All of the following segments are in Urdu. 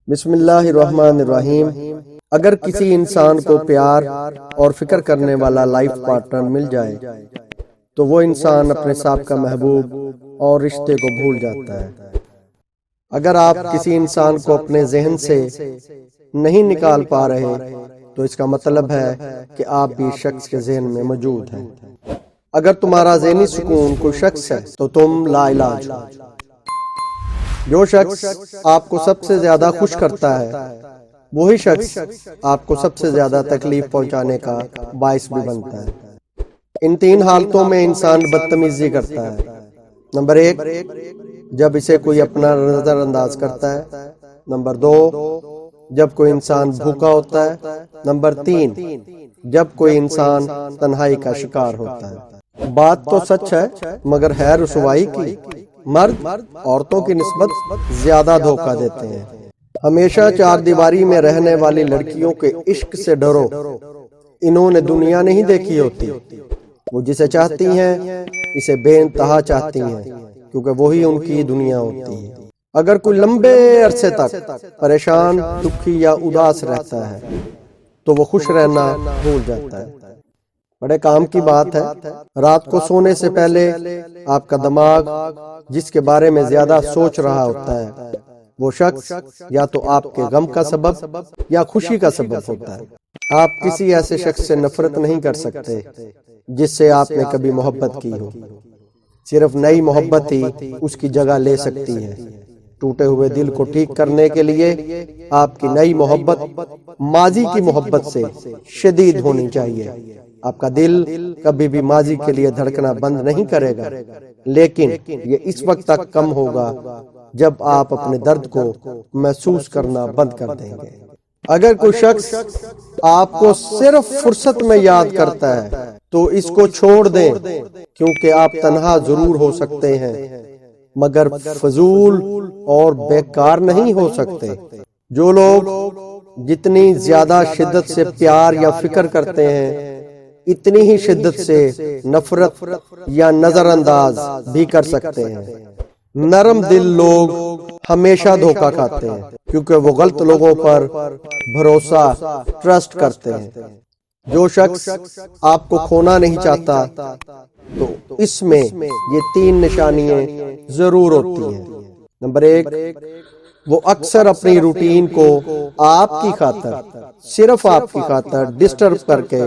بسم اللہ الرحمن الرحیم۔ اگر کسی انسان کو پیار اور فکر کرنے والا لائف پارٹنر مل جائے تو وہ انسان اپنے سابقہ محبوب اور رشتے کو بھول جاتا ہے۔ اگر آپ کسی انسان کو اپنے ذہن سے نہیں نکال پا رہے تو اس کا مطلب ہے کہ آپ بھی شخص کے ذہن میں موجود ہیں۔ اگر تمہارا ذہنی سکون کوئی شخص ہے تو تم لا علاج ہو۔ جو شخص آپ کو سب سے زیادہ خوش کرتا ہے وہی شخص آپ کو سب سے زیادہ تکلیف پہنچانے کا باعث بھی بنتا ہے۔ ان تین حالتوں میں انسان بدتمیزی کرتا ہے۔ نمبر 1، جب اسے کوئی اپنا نظر انداز کرتا ہے۔ نمبر 2، جب کوئی انسان بھوکا ہوتا ہے۔ نمبر 3، جب کوئی انسان تنہائی کا شکار ہوتا ہے۔ بات تو سچ ہے مگر ہے رسوائی کی۔ مرد عورتوں کی نسبت زیادہ دھوکہ دیتے ہیں۔ ہمیشہ چار دیواری میں رہنے والی لڑکیوں کے عشق سے ڈرو، انہوں نے دنیا نہیں دیکھی ہوتی۔ وہ جسے چاہتی ہیں اسے بے انتہا چاہتی ہیں کیونکہ وہی ان کی دنیا ہوتی ہے۔ اگر کوئی لمبے عرصے تک پریشان، دکھی یا اداس رہتا ہے تو وہ خوش رہنا بھول جاتا ہے۔ بڑے کام کی بات ہے، رات کو سونے سے پہلے آپ کا دماغ جس کے بارے میں زیادہ سوچ رہا ہوتا ہے وہ شخص یا تو آپ کے غم کا سبب یا خوشی کا سبب ہوتا ہے۔ آپ کسی ایسے شخص سے نفرت نہیں کر سکتے جس سے آپ نے کبھی محبت کی ہو۔ صرف نئی محبت ہی اس کی جگہ لے سکتی ہے۔ ٹوٹے ہوئے دل کو ٹھیک کرنے کے لیے آپ کی نئی محبت ماضی کی محبت سے شدید ہونی چاہیے۔ آپ کا دل کبھی بھی ماضی کے لیے دھڑکنا بند نہیں کرے گا، لیکن یہ اس وقت تک کم ہوگا جب آپ اپنے درد کو محسوس کرنا بند کر دیں گے۔ اگر کوئی شخص آپ کو صرف فرصت میں یاد کرتا ہے تو اس کو چھوڑ دیں، کیونکہ آپ تنہا ضرور ہو سکتے ہیں مگر فضول اور بیکار نہیں ہو سکتے۔ جو لوگ جتنی زیادہ شدت سے پیار یا فکر کرتے ہیں اتنی ہی شدت سے نفرت یا نظر انداز بھی کر سکتے ہیں۔ نرم دل لوگ ہمیشہ دھوکہ کھاتے ہیں کیونکہ وہ غلط لوگوں پر بھروسہ ٹرسٹ کرتے ہیں۔ جو شخص آپ کو کھونا نہیں چاہتا تو اس میں یہ تین نشانیاں ضرور ہوتی ہیں۔ نمبر 1، وہ اکثر اپنی روٹین کو آپ کی خاطر، صرف آپ کی خاطر ڈسٹرب کر کے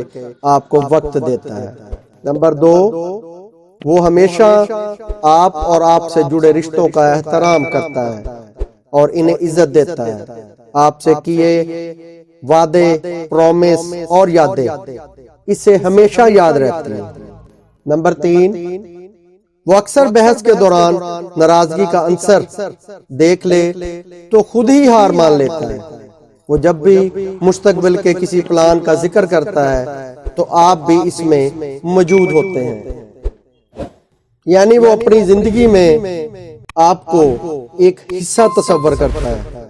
آپ کو وقت دیتا ہے۔ نمبر 2، وہ ہمیشہ آپ اور آپ سے جڑے رشتوں کا احترام کرتا ہے اور انہیں عزت دیتا ہے۔ آپ سے کیے وعدے، پرومس اور یادیں اسے ہمیشہ یاد رہتی ہیں۔ نمبر 3، وہ اکثر بحث کے دوران ناراضگی کا عنصر دیکھ لے تو خود ہی ہار مان لیتا ہے۔ وہ جب بھی مستقبل کے کسی پلان کا ذکر کرتا ہے تو آپ بھی اس میں موجود ہوتے ہیں، یعنی وہ اپنی زندگی میں آپ کو ایک حصہ تصور کرتا ہے۔